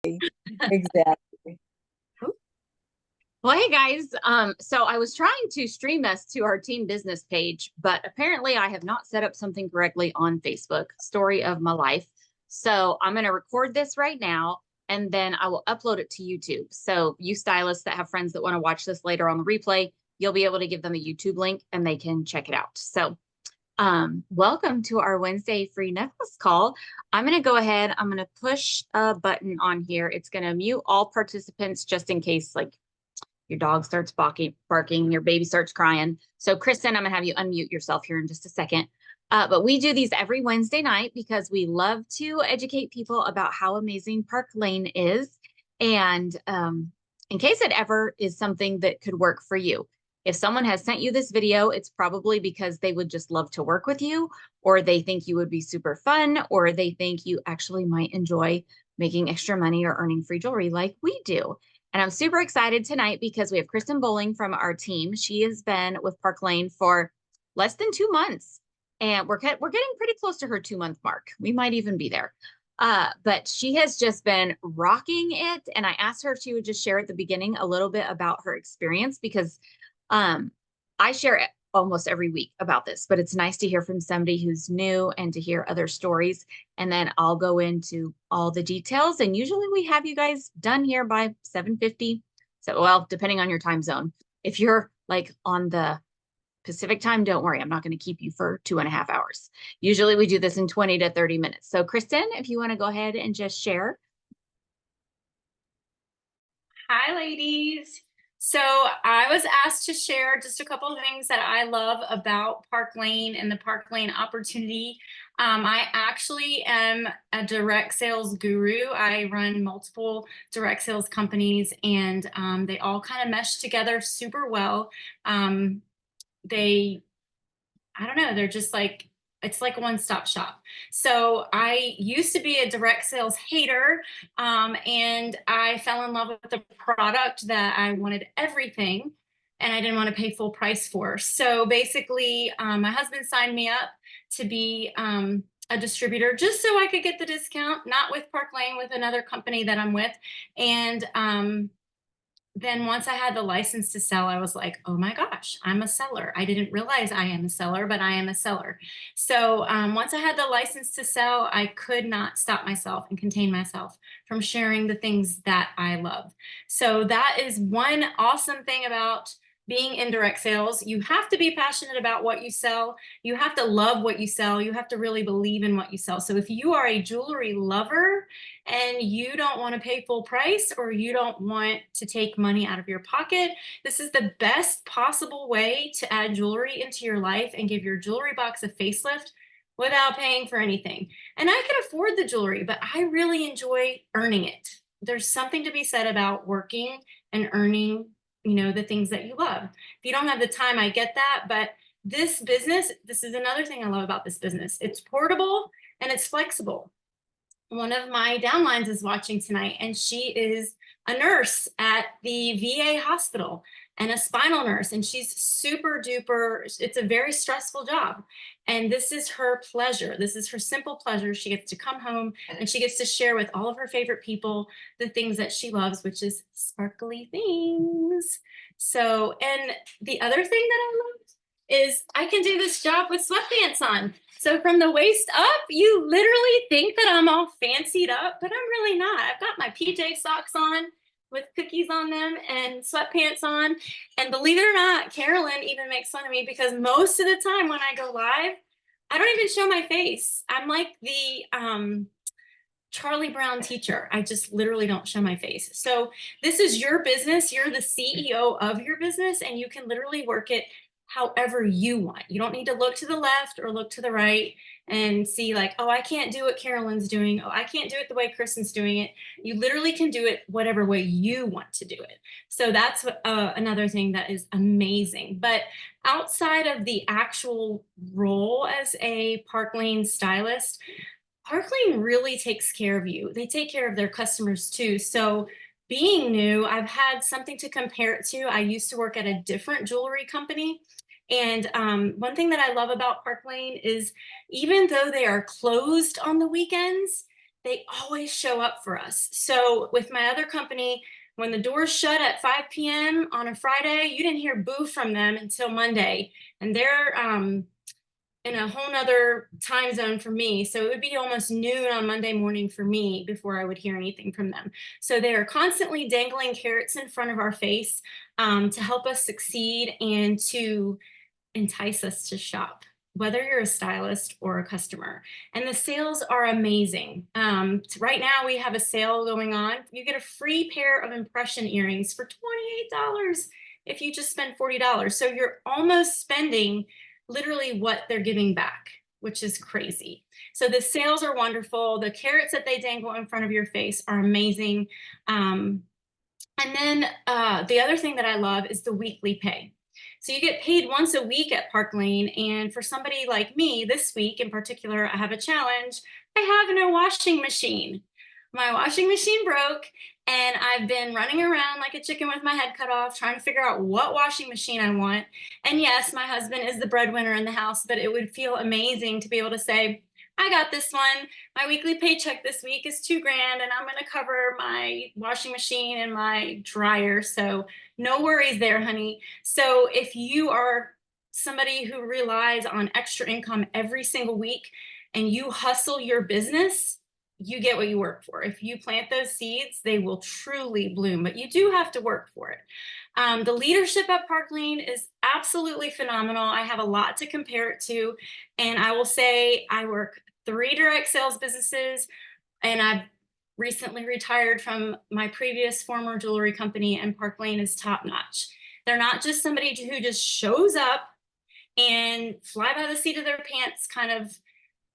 Exactly. Well, hey guys. So I was trying to stream us to our team business page, but apparently I have not set up something correctly on Facebook. Story of my life. So I'm going to record this right now and then I will upload it to YouTube. So you stylists that have friends that want to watch this later on the replay, you'll be able to give them a YouTube link and they can check it out. So welcome to our Wednesday free necklace call. I'm going to go ahead. I'm going to push a button on here. It's going to mute all participants just in case like your dog starts barking, your baby starts crying. So Kristen, I'm gonna have you unmute yourself here in just a second. But we do these every Wednesday night because we love to educate people about how amazing Park Lane is. And in case it ever is something that could work for you. If someone has sent you this video, it's probably because they would just love to work with you, or they think you would be super fun, or they think you actually might enjoy making extra money or earning free jewelry like we do. And I'm super excited tonight because we have Kristen Bowling from our team. She has been with Park Lane for less than 2 months. And we're getting pretty close to her 2-month mark. We might even be there. But she has just been rocking it. And I asked her if she would just share at the beginning a little bit about her experience because I share almost every week about this, but it's nice to hear from somebody who's new and to hear other stories. And then I'll go into all the details. And usually we have you guys done here by 7:50. So, well, depending on your time zone. If you're like on the Pacific time, don't worry, I'm not going to keep you for 2.5 hours. Usually we do this in 20 to 30 minutes. So Kristen, if you want to go ahead and just share. Hi, ladies. So I was asked to share just a couple of things that I love about Park Lane and the Park Lane opportunity. I actually am a direct sales guru. I run multiple direct sales companies and they all kind of mesh together super well. I don't know, they're just like, it's like a one-stop shop. So I used to be a direct sales hater, and I fell in love with the product that I wanted everything, and I didn't want to pay full price for. So basically, my husband signed me up to be a distributor just so I could get the discount, not with Park Lane, with another company that I'm with. And then once I had the license to sell, I was like, oh my gosh, I'm a seller. I didn't realize I am a seller, but I am a seller. So once I had the license to sell, I could not stop myself and contain myself from sharing the things that I love. So that is one awesome thing about being in direct sales. You have to be passionate about what you sell. You have to love what you sell. You have to really believe in what you sell. So if you are a jewelry lover and you don't want to pay full price, or you don't want to take money out of your pocket, this is the best possible way to add jewelry into your life and give your jewelry box a facelift without paying for anything. And I can afford the jewelry, but I really enjoy earning it. There's something to be said about working and earning, the things that you love. If you don't have the time, I get that, but this business, this is another thing I love about this business. It's portable and it's flexible. One of my downlines is watching tonight, and she is a nurse at the VA hospital and a spinal nurse, and she's super duper. It's a very stressful job, and this is her pleasure. This is her simple pleasure. She gets to come home and she gets to share with all of her favorite people the things that she loves, which is sparkly things. So, and the other thing that I love is I can do this job with sweatpants on. So from the waist up, you literally think that I'm all fancied up, but I'm really not. I've got my PJ socks on with cookies on them and sweatpants on. And believe it or not, Carolyn even makes fun of me because most of the time when I go live, I don't even show my face. I'm like the Charlie Brown teacher. I just literally don't show my face. So this is your business. You're the CEO of your business, and you can literally work it however you want. You don't need to look to the left or look to the right and see like, oh, I can't do what Carolyn's doing. Oh, I can't do it the way Kristen's doing it. You literally can do it whatever way you want to do it. So that's another thing that is amazing. But outside of the actual role as a Park Lane stylist, Park Lane really takes care of you. They take care of their customers too. So being new, I've had something to compare it to. I used to work at a different jewelry company. And one thing that I love about Park Lane is even though they are closed on the weekends, they always show up for us. So with my other company, when the doors shut at 5 p.m. on a Friday, you didn't hear boo from them until Monday. And they're in a whole nother time zone for me. So it would be almost noon on Monday morning for me before I would hear anything from them. So they are constantly dangling carrots in front of our face to help us succeed and to entice us to shop, whether you're a stylist or a customer. And the sales are amazing. Right now we have a sale going on. You get a free pair of impression earrings for $28 if you just spend $40. So you're almost spending literally what they're giving back, which is crazy. So the sales are wonderful. The carrots that they dangle in front of your face are amazing. And then the other thing that I love is the weekly pay. So you get paid once a week at Park Lane. And for somebody like me, this week in particular, I have a challenge. I have no washing machine. My washing machine broke, and I've been running around like a chicken with my head cut off, trying to figure out what washing machine I want. And yes, my husband is the breadwinner in the house, but it would feel amazing to be able to say, I got this one. My weekly paycheck this week is $2,000, and I'm going to cover my washing machine and my dryer. So no worries there, honey. So if you are somebody who relies on extra income every single week and you hustle your business, you get what you work for. If you plant those seeds, they will truly bloom, but you do have to work for it. The leadership at Park Lane is absolutely phenomenal. I have a lot to compare it to. And I will say I work 3 direct sales businesses, and I've recently retired from my previous former jewelry company, and Park Lane is top notch. They're not just somebody who just shows up and fly by the seat of their pants kind of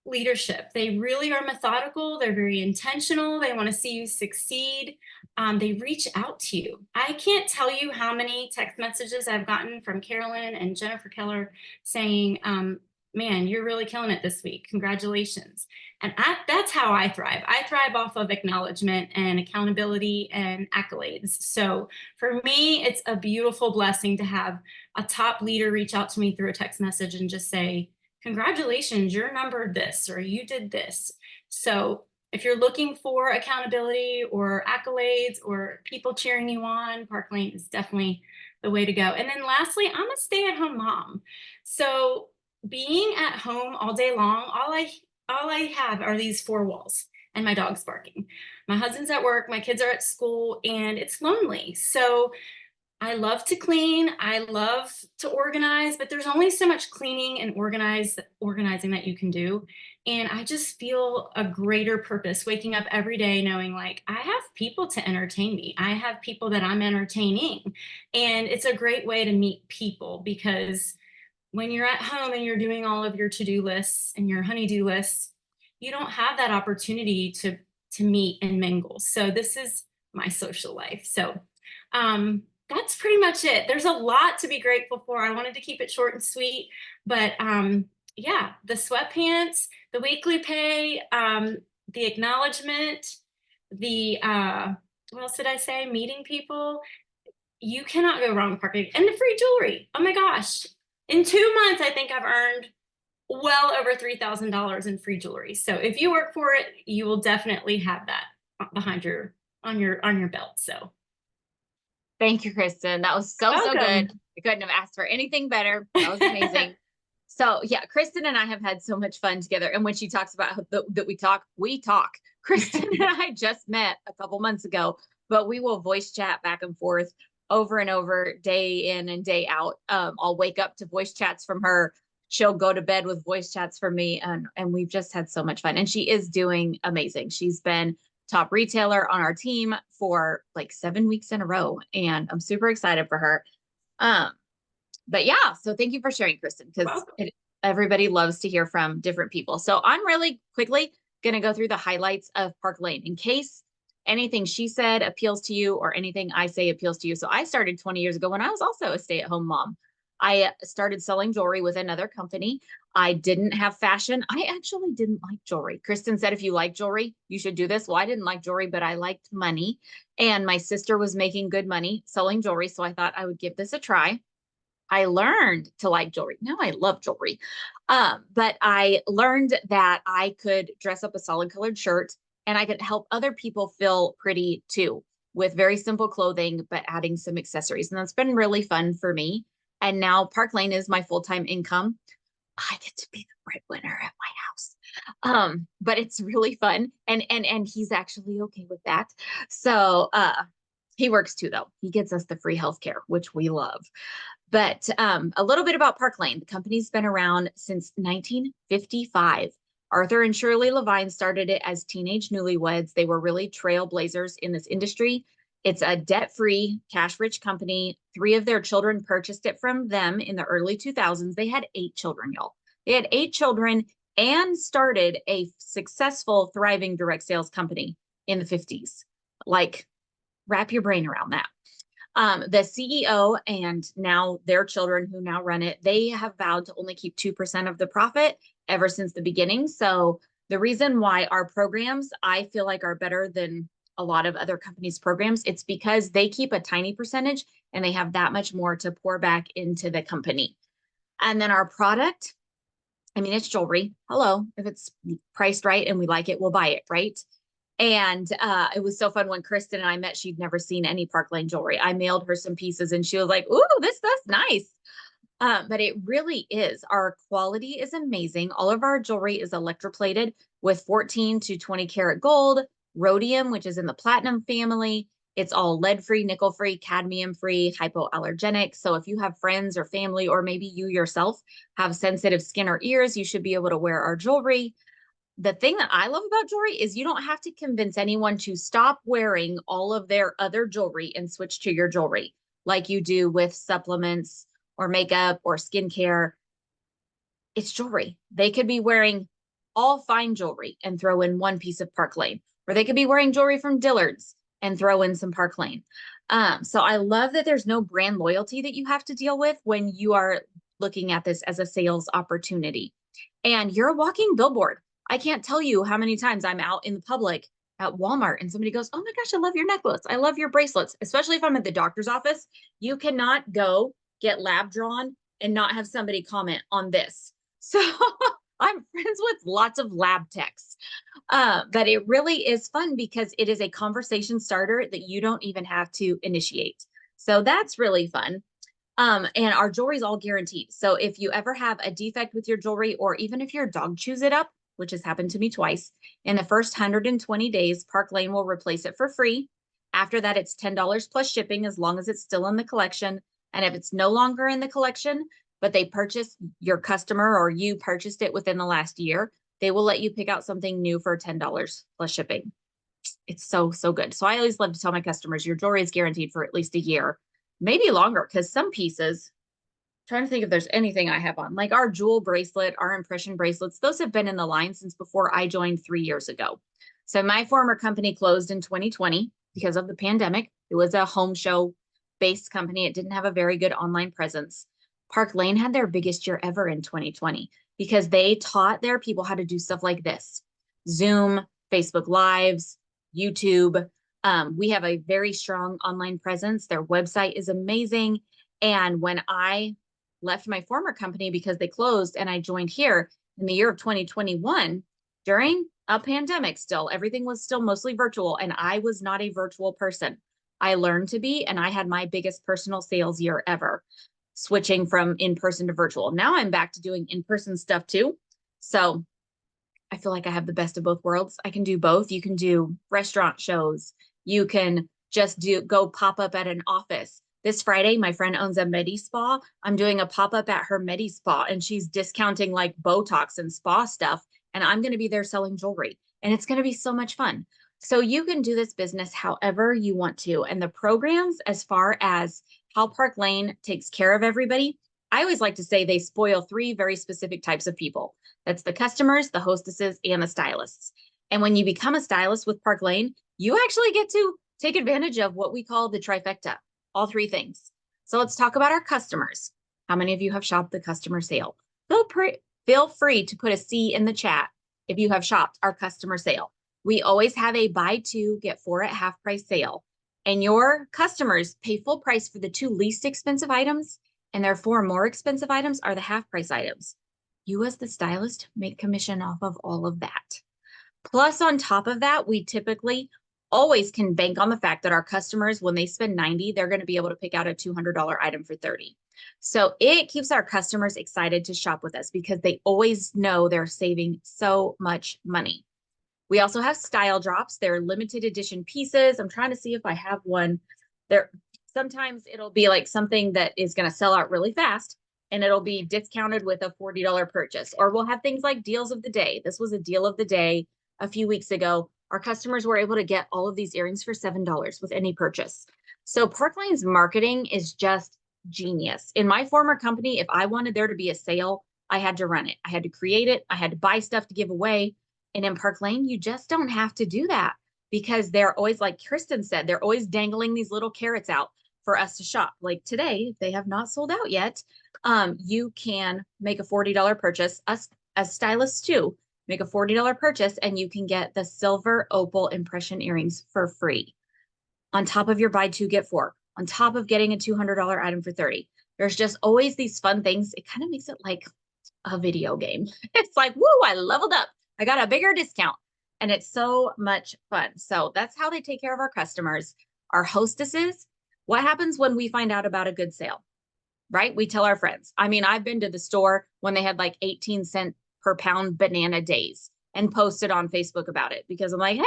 leadership. They really are methodical. They're very intentional. They want to see you succeed. They reach out to you. I can't tell you how many text messages I've gotten from Carolyn and Jennifer Keller saying, man, you're really killing it this week. Congratulations. And that's how I thrive. I thrive off of acknowledgement and accountability and accolades. So for me, it's a beautiful blessing to have a top leader reach out to me through a text message and just say, congratulations, you're numbered this, or you did this. So if you're looking for accountability or accolades or people cheering you on, Park Lane is definitely the way to go. And then lastly, I'm a stay-at-home mom. So being at home all day long, all I have are these 4 walls and my dog's barking. My husband's at work, my kids are at school, and it's lonely. So I love to clean. I love to organize, but there's only so much cleaning and organizing that you can do. And I just feel a greater purpose waking up every day knowing like I have people to entertain me. I have people that I'm entertaining. And it's a great way to meet people, because when you're at home and you're doing all of your to-do lists and your honey-do lists, you don't have that opportunity to meet and mingle. So this is my social life. So that's pretty much it. There's a lot to be grateful for. I wanted to keep it short and sweet, but yeah, the sweatpants, the weekly pay, the acknowledgement, the what else did I say? Meeting people. You cannot go wrong with Park Lane. And the free jewelry. Oh my gosh. In 2 months, I think I've earned well over $3,000 in free jewelry. So if you work for it, you will definitely have that behind on your belt. So Thank you, Kristen. That was so welcome. good. I couldn't have asked for anything better. That was amazing. So yeah, Kristen and I have had so much fun together. And when she talks about that we talk. Kristen and I just met a couple months ago, but we will voice chat back and forth over and over, day in and day out. I'll wake up to voice chats from her. She'll go to bed with voice chats from me. And we've just had so much fun. And she is doing amazing. She's been top retailer on our team for like 7 weeks in a row. And I'm super excited for her. But yeah, so thank you for sharing, Kristen, because everybody loves to hear from different people. So I'm really quickly going to go through the highlights of Park Lane in case anything she said appeals to you or anything I say appeals to you. So I started 20 years ago when I was also a stay-at-home mom. I started selling jewelry with another company. I didn't have fashion. I actually didn't like jewelry. Kristen said, if you like jewelry, you should do this. Well, I didn't like jewelry, but I liked money. And my sister was making good money selling jewelry. So I thought I would give this a try. I learned to like jewelry. Now I love jewelry. But I learned that I could dress up a solid colored shirt and I could help other people feel pretty too with very simple clothing, but adding some accessories. And that's been really fun for me. And now Park Lane is my full-time income. I get to be the breadwinner at my house. But it's really fun. And he's actually okay with that. So he works too, though. He gets us the free healthcare, which we love. But a little bit about Park Lane. The company's been around since 1955. Arthur and Shirley Levine started it as teenage newlyweds. They were really trailblazers in this industry. It's a debt-free, cash-rich company. 3 of their children purchased it from them in the early 2000s. They had 8 children, y'all. They had 8 children and started a successful, thriving direct sales company in the 50s. Like, wrap your brain around that. The CEO and now their children who now run it, they have vowed to only keep 2% of the profit ever since the beginning. So the reason why our programs, I feel like, are better than a lot of other companies' programs, it's because they keep a tiny percentage and they have that much more to pour back into the company. And then our product, I mean, it's jewelry. Hello, if it's priced right and we like it, we'll buy it, right? And it was so fun when Kristen and I met. She'd never seen any Park Lane jewelry. I mailed her some pieces and she was like, ooh, this stuff's nice. But it really is. Our quality is amazing. All of our jewelry is electroplated with 14 to 20 karat gold, rhodium, which is in the platinum family. It's all lead-free, nickel-free, cadmium-free, hypoallergenic. So if you have friends or family, or maybe you yourself have sensitive skin or ears, you should be able to wear our jewelry. The thing that I love about jewelry is you don't have to convince anyone to stop wearing all of their other jewelry and switch to your jewelry like you do with supplements or makeup or skincare. It's jewelry. They could be wearing all fine jewelry and throw in one piece of Park Lane, or they could be wearing jewelry from Dillard's and throw in some Park Lane. So I love that there's no brand loyalty that you have to deal with when you are looking at this as a sales opportunity. And you're a walking billboard. I can't tell you how many times I'm out in the public at Walmart and somebody goes, oh my gosh, I love your necklace. I love your bracelets, especially if I'm at the doctor's office. You cannot go get lab drawn and not have somebody comment on this. So I'm friends with lots of lab techs. But it really is fun because it is a conversation starter that you don't even have to initiate. So that's really fun. And our jewelry is all guaranteed. So if you ever have a defect with your jewelry, or even if your dog chews it up, which has happened to me twice, in the first 120 days, Park Lane will replace it for free. After that, it's $10 plus shipping as long as it's still in the collection. And if it's no longer in the collection, but they purchased, your customer or you purchased it within the last year, they will let you pick out something new for $10 plus shipping. It's so, so good. So I always love to tell my customers, your jewelry is guaranteed for at least a year, maybe longer, because some pieces, trying to think if there's anything I have on, like our jewel bracelet, our impression bracelets, those have been in the line since before I joined 3 years ago. So my former company closed in 2020 because of the pandemic. It was a home show based company. It didn't have a very good online presence. Park Lane had their biggest year ever in 2020 because they taught their people how to do stuff like this: Zoom, Facebook Lives, YouTube. We have a very strong online presence. Their website is amazing. And when I left my former company because they closed and I joined here in the year of 2021, during a pandemic still, everything was still mostly virtual. And I was not a virtual person. I learned to be, and I had my biggest personal sales year ever, switching from in-person to virtual. Now I'm back to doing in-person stuff too. So I feel like I have the best of both worlds. I can do both. You can do restaurant shows. You can just go pop up at an office. This Friday, my friend owns a Medi Spa. I'm doing a pop-up at her Medi Spa, and she's discounting like Botox and spa stuff. And I'm going to be there selling jewelry, and it's going to be so much fun. So you can do this business however you want to. And the programs, as far as how Park Lane takes care of everybody, I always like to say they spoil 3 very specific types of people. That's the customers, the hostesses, and the stylists. And when you become a stylist with Park Lane, you actually get to take advantage of what we call the trifecta, all 3 things. So let's talk about our customers. How many of you have shopped the customer sale? Feel free to put a C in the chat if you have shopped our customer sale. We always have a buy 2, get 4 at half price sale. And your customers pay full price for the 2 least expensive items, and their 4 more expensive items are the half price items. You as the stylist make commission off of all of that. Plus, on top of that, we typically always can bank on the fact that our customers, when they spend 90, they're going to be able to pick out a $200 item for 30. So it keeps our customers excited to shop with us because they always know they're saving so much money. We also have style drops. They're limited edition pieces. I'm trying to see if I have one there. Sometimes it'll be like something that is going to sell out really fast and it'll be discounted with a $40 purchase. Or we'll have things like deals of the day. This was a deal of the day a few weeks ago. Our customers were able to get all of these earrings for $7 with any purchase. So Park Lane's marketing is just genius. In my former company, if I wanted there to be a sale, I had to run it. I had to create it. I had to buy stuff to give away. And in Park Lane, you just don't have to do that because they're always, like Kristen said, they're always dangling these little carrots out for us to shop. Like today, if they have not sold out yet, you can make a $40 purchase. Us as stylists too, make a $40 purchase and you can get the silver opal impression earrings for free. On top of your buy two, get four, on top of getting a $200 item for 30. There's just always these fun things. It kind of makes it like a video game. It's like, woo, I leveled up. I got a bigger discount and it's so much fun. So that's how they take care of our customers. Our hostesses, what happens when we find out about a good sale, right? We tell our friends. I mean, I've been to the store when they had like 18-cent per pound banana days and posted on Facebook about it because I'm like, hey,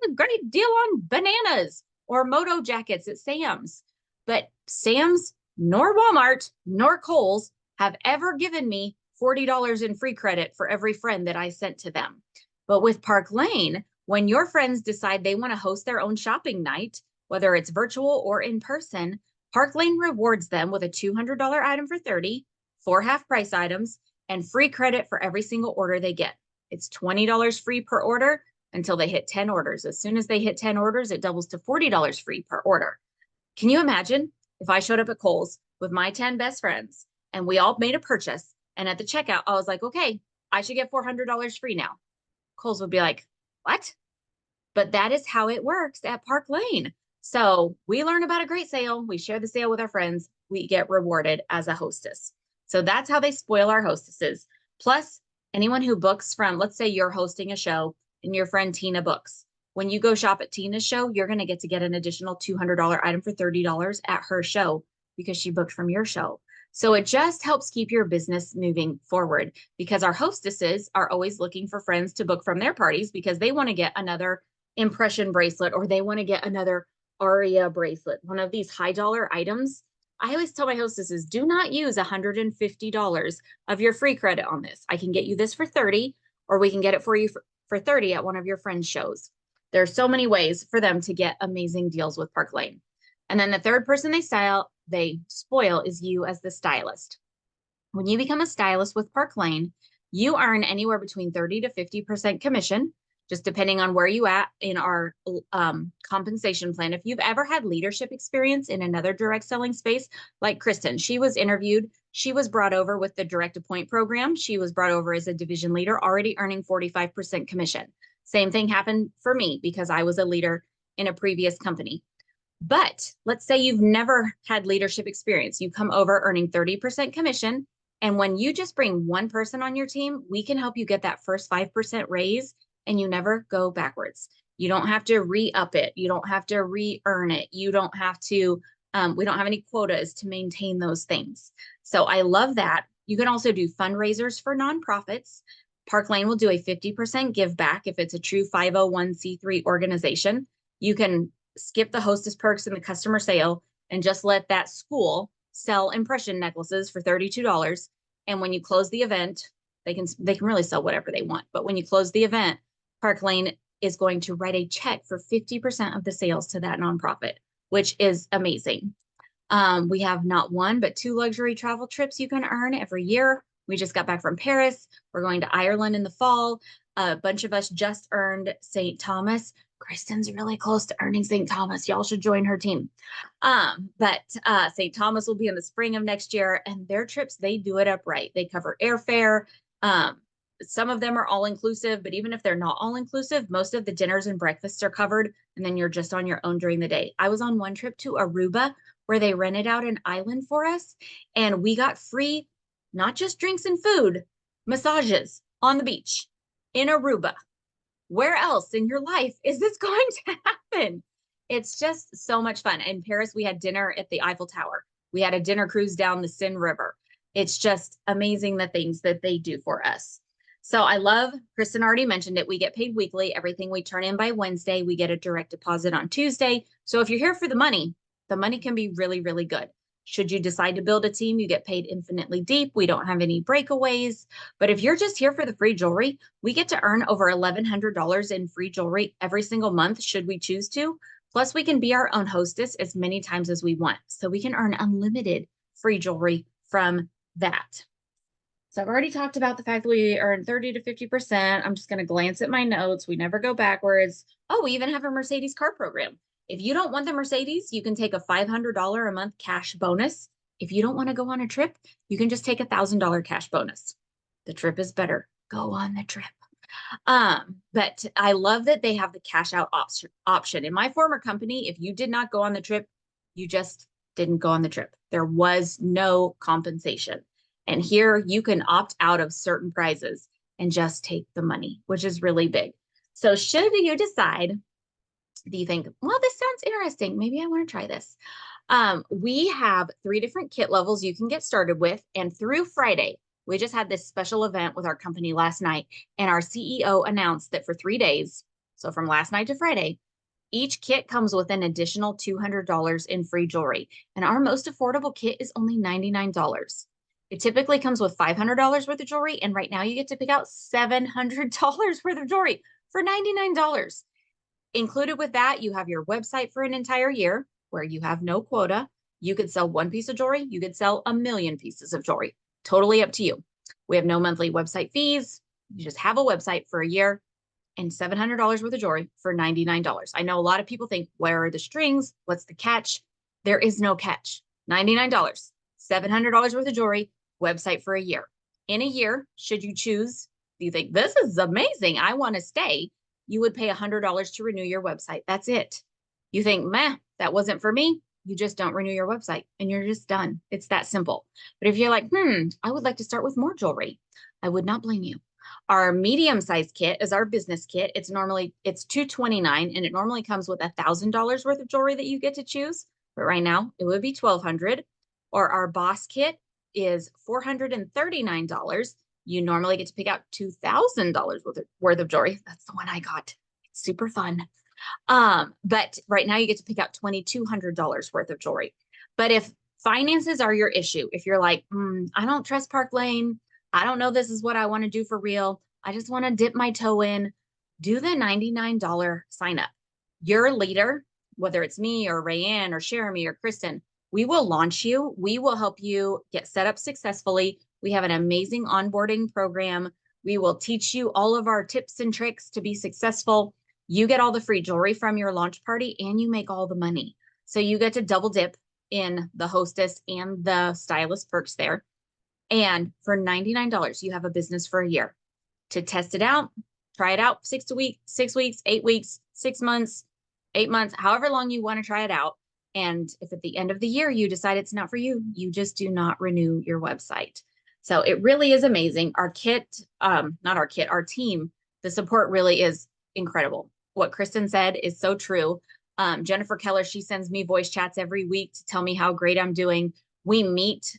a great deal on bananas or moto jackets at Sam's. But Sam's nor Walmart nor Kohl's have ever given me $40 in free credit for every friend that I sent to them. But with Park Lane, when your friends decide they want to host their own shopping night, whether it's virtual or in person, Park Lane rewards them with a $200 item for 30, 4 half price items, and free credit for every single order they get. It's $20 free per order until they hit 10 orders. As soon as they hit 10 orders, it doubles to $40 free per order. Can you imagine if I showed up at Kohl's with my 10 best friends and we all made a purchase, and at the checkout, I was like, okay, I should get $400 free now. Kohl's would be like, what? But that is how it works at Park Lane. So we learn about a great sale. We share the sale with our friends. We get rewarded as a hostess. So that's how they spoil our hostesses. Plus, anyone who books from, let's say you're hosting a show and your friend Tina books. When you go shop at Tina's show, you're going to get an additional $200 item for $30 at her show because she booked from your show. So it just helps keep your business moving forward because our hostesses are always looking for friends to book from their parties because they want to get another impression bracelet or they want to get another Aria bracelet, one of these high dollar items. I always tell my hostesses, do not use $150 of your free credit on this. I can get you this for 30, or we can get it for you for 30 at one of your friends' shows. There are so many ways for them to get amazing deals with Park Lane. And then the third person they spoil is you as the stylist. When you become a stylist with Park Lane, you earn anywhere between 30 to 50% commission, just depending on where you at in our compensation plan. If you've ever had leadership experience in another direct selling space, like Kristen, she was interviewed. She was brought over with the direct appoint program. She was brought over as a division leader, already earning 45% commission. Same thing happened for me because I was a leader in a previous company. But let's say you've never had leadership experience. You come over earning 30% commission. And when you just bring one person on your team, we can help you get that first 5% raise and you never go backwards. You don't have to re-up it. You don't have to re-earn it. You don't have to, we don't have any quotas to maintain those things. So I love that. You can also do fundraisers for nonprofits. Park Lane will do a 50% give back if it's a true 501c3 organization. You can skip the hostess perks and the customer sale and just let that school sell impression necklaces for $32. And when you close the event, they can really sell whatever they want. But when you close the event, Park Lane is going to write a check for 50% of the sales to that nonprofit, which is amazing. We have not one, but 2 luxury travel trips you can earn every year. We just got back from Paris. We're going to Ireland in the fall. A bunch of us just earned St. Thomas. Kristen's really close to earning St. Thomas. Y'all should join her team. But St. Thomas will be in the spring of next year, and their trips, they do it up right. They cover airfare. Some of them are all inclusive, but even if they're not all inclusive, most of the dinners and breakfasts are covered, and then you're just on your own during the day. I was on one trip to Aruba where they rented out an island for us, and we got free, not just drinks and food, massages on the beach in Aruba. where else in your life is this going to happen? It's just so much fun. In Paris, we had dinner at the Eiffel Tower. We had a dinner cruise down the Seine River. It's just amazing the things that they do for us. So I love, Kristen already mentioned it. We get paid weekly. Everything we turn in by Wednesday, we get a direct deposit on Tuesday. So if you're here for the money can be really, really good. Should you decide to build a team, you get paid infinitely deep. We don't have any breakaways. But if you're just here for the free jewelry, we get to earn over $1,100 in free jewelry every single month, should we choose to. Plus, we can be our own hostess as many times as we want. So we can earn unlimited free jewelry from that. So I've already talked about the fact that we earn 30 to 50%. I'm just going to glance at my notes. We never go backwards. Oh, we even have a Mercedes car program. If you don't want the Mercedes, you can take a $500 a month cash bonus. If you don't want to go on a trip, you can just take a $1,000 cash bonus. The trip is better. Go on the trip. But I love that they have the cash out option. In my former company, if you did not go on the trip, you just didn't go on the trip. There was no compensation. And here you can opt out of certain prizes and just take the money, which is really big. So should you decide, do you think, well, this sounds interesting, maybe I want to try this. We have 3 different kit levels you can get started with. And through Friday, we just had this special event with our company last night, and our CEO announced that for 3 days, so from last night to Friday, each kit comes with an additional $200 in free jewelry. And our most affordable kit is only $99. It typically comes with $500 worth of jewelry. And right now you get to pick out $700 worth of jewelry for $99. Included with that, you have your website for an entire year where you have no quota. You could sell 1 piece of jewelry. You could sell 1,000,000 pieces of jewelry. Totally up to you. We have no monthly website fees. You just have a website for a year and $700 worth of jewelry for $99. I know a lot of people think, where are the strings? What's the catch? There is no catch. $99, $700 worth of jewelry, website for a year. In a year, should you choose, do you think this is amazing, I want to stay, you would pay $100 to renew your website. That's it. You think, meh, that wasn't for me. You just don't renew your website and you're just done. It's that simple. But if you're like, I would like to start with more jewelry, I would not blame you. Our medium-sized kit is our business kit. It's $229, and it normally comes with $1,000 worth of jewelry that you get to choose. But right now it would be $1,200. Or our boss kit is $439. You normally get to pick out $2,000 worth of jewelry. That's the one I got. It's super fun. But right now you get to pick out $2,200 worth of jewelry. But if finances are your issue, if you're like, I don't trust Park Lane, I don't know this is what I want to do for real, I just want to dip my toe in, do the $99 sign up. Your leader, whether it's me or Rayanne or Jeremy or Kristen, we will launch you. We will help you get set up successfully. We have an amazing onboarding program. We will teach you all of our tips and tricks to be successful. You get all the free jewelry from your launch party and you make all the money. So you get to double dip in the hostess and the stylist perks there. And for $99, you have a business for a year to test it out, try it out 6 weeks, 8 weeks, 6 months, 8 months, however long you want to try it out. And if at the end of the year you decide it's not for you, you just do not renew your website. So it really is amazing. Our kit, our team, the support really is incredible. What Kristen said is so true. Jennifer Keller, she sends me voice chats every week to tell me how great I'm doing. We meet,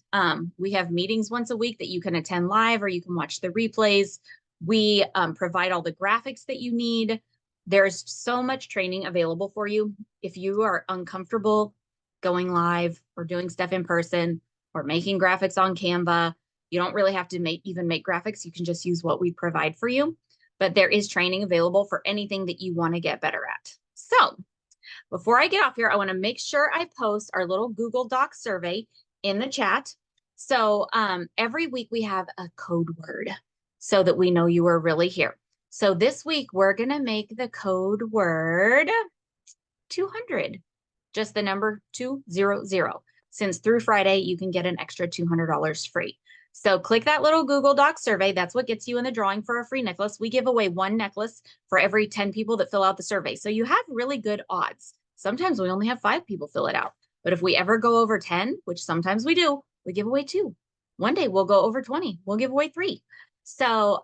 we have meetings once a week that you can attend live or you can watch the replays. We provide all the graphics that you need. There's so much training available for you. If you are uncomfortable going live or doing stuff in person or making graphics on Canva, you don't really have to even make graphics. You can just use what we provide for you. But there is training available for anything that you want to get better at. So before I get off here, I want to make sure I post our little Google Doc survey in the chat. So every week we have a code word so that we know you are really here. So this week we're going to make the code word 200, just the number 200. Since through Friday, you can get an extra $200 free. So click that little Google Doc survey. That's what gets you in the drawing for a free necklace. We give away 1 necklace for every 10 people that fill out the survey. So you have really good odds. Sometimes we only have 5 people fill it out. But if we ever go over 10, which sometimes we do, we give away 2. One day we'll go over 20. We'll give away 3. So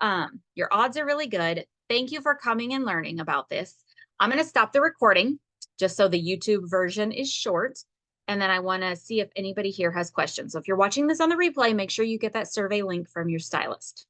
your odds are really good. thank you for coming and learning about this. I'm going to stop the recording just so the YouTube version is short. And then I want to see if anybody here has questions. So if you're watching this on the replay, make sure you get that survey link from your stylist.